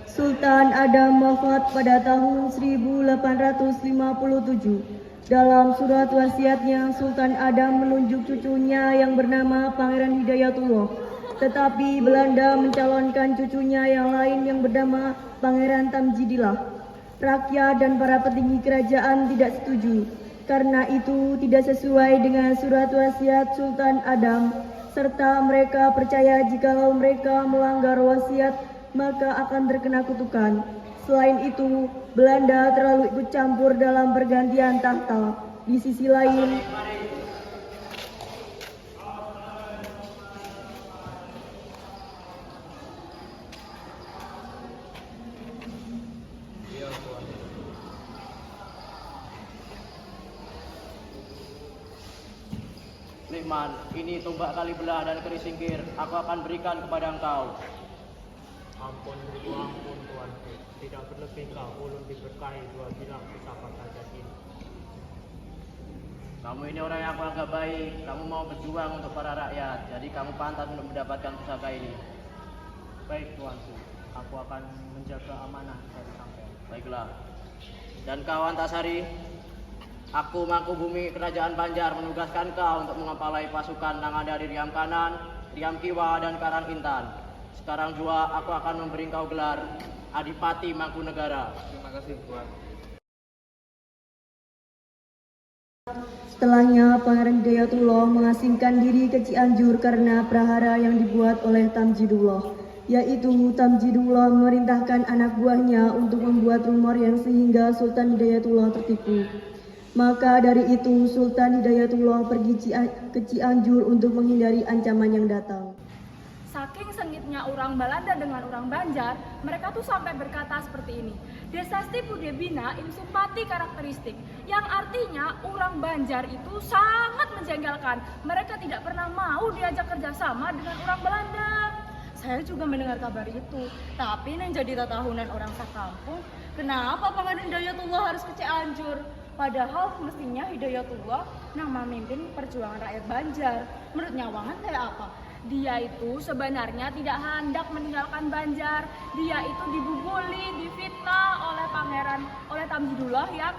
Sultan Adam wafat pada tahun 1857. Dalam surat wasiatnya, Sultan Adam menunjuk cucunya yang bernama Pangeran Hidayatullah. Tetapi Belanda mencalonkan cucunya yang lain yang bernama Pangeran Tamjidillah. Rakyat dan para petinggi kerajaan tidak setuju. Karena itu tidak sesuai dengan surat wasiat Sultan Adam, serta mereka percaya jikalau mereka melanggar wasiat maka akan terkena kutukan. Selain itu, Belanda terlalu ikut campur dalam pergantian tahta. Di sisi lain, Nikman, ini tombak kali belah dan keris singkir. Aku akan berikan kepada engkau. Ampun, beriku ampun, tuanku. Tidak berlebih kau, ulun diberkahi dua bilang pusaka saja ini. Kamu ini orang yang aku anggap baik. Kamu mau berjuang untuk para rakyat. Jadi kamu pantas untuk mendapatkan pusaka ini. Baik, tuanku. Aku akan menjaga amanah dari sampean. Baiklah. Dan kau Antasari, aku Mangkubumi Kerajaan Banjar menugaskan kau untuk mengepalai pasukan yang ada di Riam Kanan, Riam Kiwa, dan Karang Intan. Sekarang juga aku akan memberi kau gelar Adipati Mangkunegara. Terima kasih, Tuan. setelahnya Pangeran Hidayatullah mengasingkan diri ke Cianjur karena prahara yang dibuat oleh Tamjidullah, yaitu Tamjidullah memerintahkan anak buahnya untuk membuat rumor yang sehingga Sultan Hidayatullah tertipu. Maka dari itu Sultan Hidayatullah pergi ke Cianjur untuk menghindari ancaman yang datang. Saking sengitnya orang Belanda dengan orang Banjar, mereka tuh sampai berkata seperti ini. Desasti Pudebina insupati karakteristik, yang artinya orang Banjar itu sangat menjengkelkan. Mereka tidak pernah mau diajak kerjasama dengan orang Belanda. Saya juga mendengar kabar itu, tapi yang jadi tatahunan orang sakampung, kenapa Pangeran Hidayatullah harus ke Cianjur? Padahal mestinya Hidayatullah yang memimpin perjuangan rakyat Banjar. Menurut Nyawangan kayak apa? Dia itu sebenarnya tidak hendak meninggalkan Banjar. Dia itu dibubuli, difitnah oleh Tamjidullah yang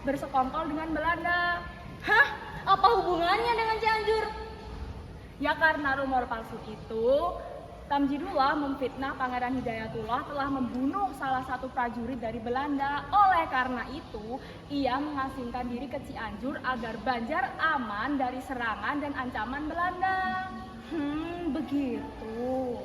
bersekongkol dengan Belanda. Hah? Apa hubungannya dengan Cianjur? Ya karena rumor palsu itu, Tamjidullah memfitnah Pangeran Hidayatullah telah membunuh salah satu prajurit dari Belanda. Oleh karena itu, ia mengasingkan diri ke Cianjur agar Banjar aman dari serangan dan ancaman Belanda. Begitu. Oh,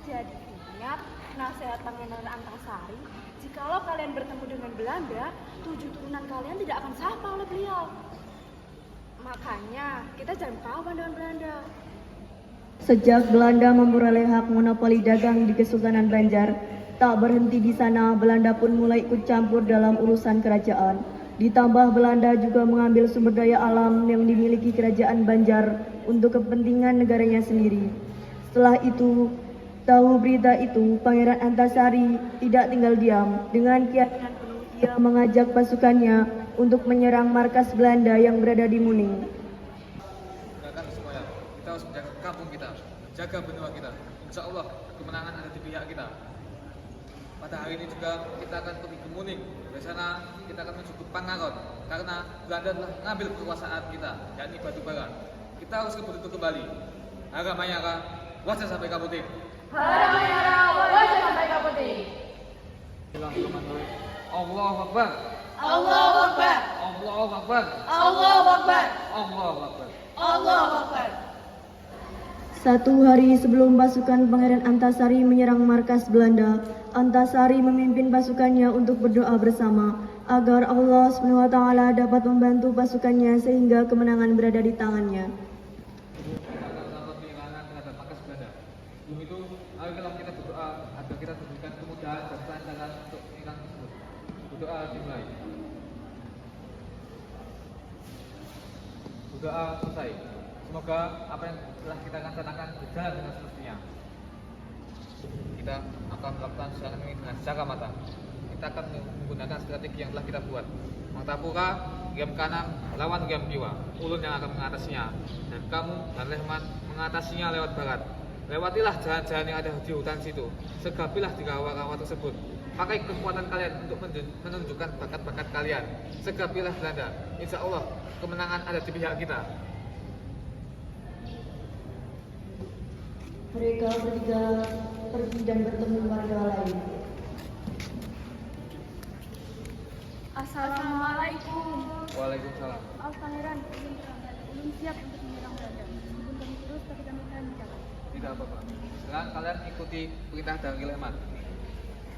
jadi ingat nasihat Pangeran Antasari, jikalau kalian bertemu dengan Belanda, 7 turunan kalian tidak akan sapa oleh beliau. Makanya kita jangan kawan dengan Belanda. Sejak Belanda memperoleh hak monopoli dagang di Kesultanan Banjar, tak berhenti di sana, Belanda pun mulai ikut campur dalam urusan kerajaan. Ditambah Belanda juga mengambil sumber daya alam yang dimiliki kerajaan Banjar untuk kepentingan negaranya sendiri. Setelah itu, tahu berita itu, Pangeran Antasari tidak tinggal diam. Dengan keyakinan penuh, ia mengajak pasukannya untuk menyerang markas Belanda yang berada di Muning. Gerakan semuanya, kita harus menjaga kampung kita, jaga benua kita. Insya Allah kemenangan ada di pihak kita. Pada hari ini juga kita akan pergi ke Muning. Dari sana kita akan menuju ke Pangaron karena Belanda telah mengambil kekuasaan kita, yakni Batubara. Kita harus ke Batu kembali. Hara Mayara, wajah sampai Kabupaten. Hara Mayara, wajah sampai Kabupaten. Bilang komando. Allahu Akbar. Allahu Akbar. Allahu Akbar. Allahu Akbar. Allahu Akbar. Allahu Akbar. Satu hari sebelum pasukan Pangeran Antasari menyerang markas Belanda, Antasari memimpin pasukannya untuk berdoa bersama agar Allah SWT dapat membantu pasukannya sehingga kemenangan berada di tangannya. Terhadap markas Belanda. Sebelum itu, marilah kita berdoa agar kita diberikan kemudahan dan kelancaran untuk menyerang tersebut. Berdoa dimulai. Berdoa selesai. Semoga apa yang telah kita laksanakan berjalan dengan semestinya. Kita akan melakukan serangan ini dengan secara matang. Kita akan menggunakan strategi yang telah kita buat. Mangtapura, Riam Kanan, lawan Riam Kiwa. Ulun yang akan mengatasinya. Dan kamu dan Lehman mengatasinya lewat barat. Lewatilah jalan-jalan yang ada di hutan situ. Segapilah di rawa-rawa tersebut. Pakai kekuatan kalian untuk menunjukkan bakat-bakat kalian. Segapilah Belanda. Insya Allah kemenangan ada di pihak kita. Mereka bertiga pergi dan bertemu warga lain. Assalamualaikum. Waalaikumsalam. Maaf pangeran, belum siap untuk menyerang Belanda. Meskipun kami terus, tapi kami akan mencapai. Tidak apa-apa. Sekarang kalian ikuti perintah dari Leman.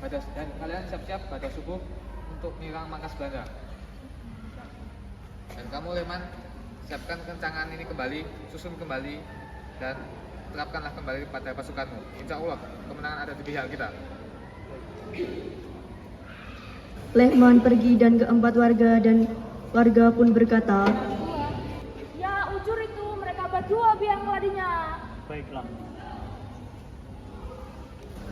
Dan kalian siap-siap pada subuh untuk menyerang markas Belanda. Dan kamu Leman, siapkan kencangan ini kembali, susun kembali, dan terapkanlah kembali pada pasukanmu. Insya Allah kemenangan ada di pihak kita. Lehman pergi dan keempat warga pun berkata, Ya ujur itu mereka berdua biang keladinya. Baiklah.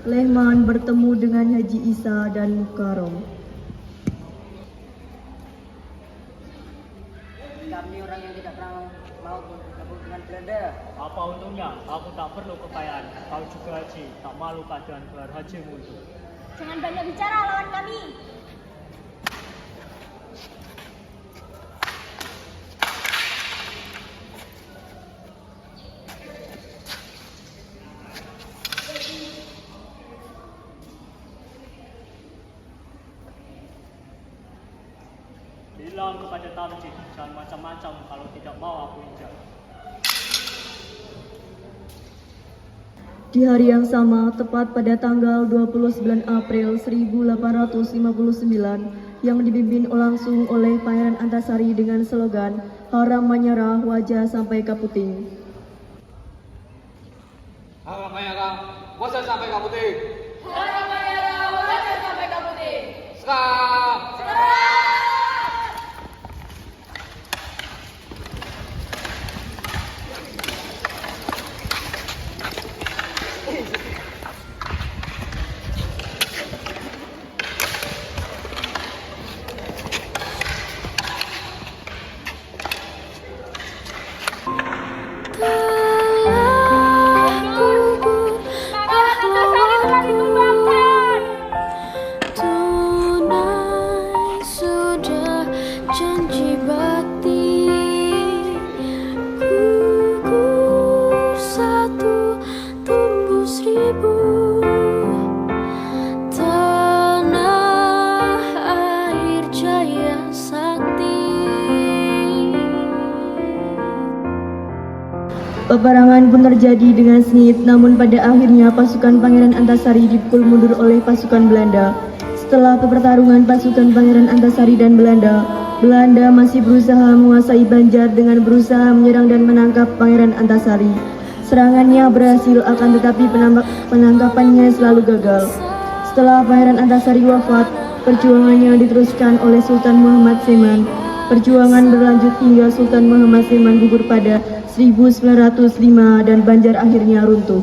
Lehman bertemu dengan Haji Isa dan Mukarram. Kami orang yang tidak pernah mau bergabung dengan Belanda. Apa untungnya? Aku tak perlu kekayaan. Kau juga haji, tak malu keadaan gelar hajimu itu. Jangan banyak bicara lawan kami. Bilang kepada Tarjih, jangan macam-macam kalau tidak mau aku injak. Di hari yang sama, tepat pada tanggal 29 April 1859, yang dipimpin langsung oleh Pangeran Antasari dengan slogan "Haram menyerah, wajah sampai kaputing". Haram menyerah, wajah sampai kaputing. Orang menyerah, wajah sampai kaputing. Serang! Tunai sudah janji bakti, gugur satu tumbuh seribu, tanah air jaya sakti. Peperangan pun terjadi dengan sengit, namun pada akhirnya pasukan Pangeran Antasari dipukul mundur oleh pasukan Belanda. Setelah pertarungan pasukan Pangeran Antasari dan Belanda masih berusaha menguasai Banjar dengan berusaha menyerang dan menangkap Pangeran Antasari. Serangannya berhasil, akan tetapi penangkapannya selalu gagal. Setelah Pangeran Antasari wafat, perjuangannya diteruskan oleh Sultan Muhammad Seman. Perjuangan berlanjut hingga Sultan Muhammad Seman gugur pada 1905 dan Banjar akhirnya runtuh.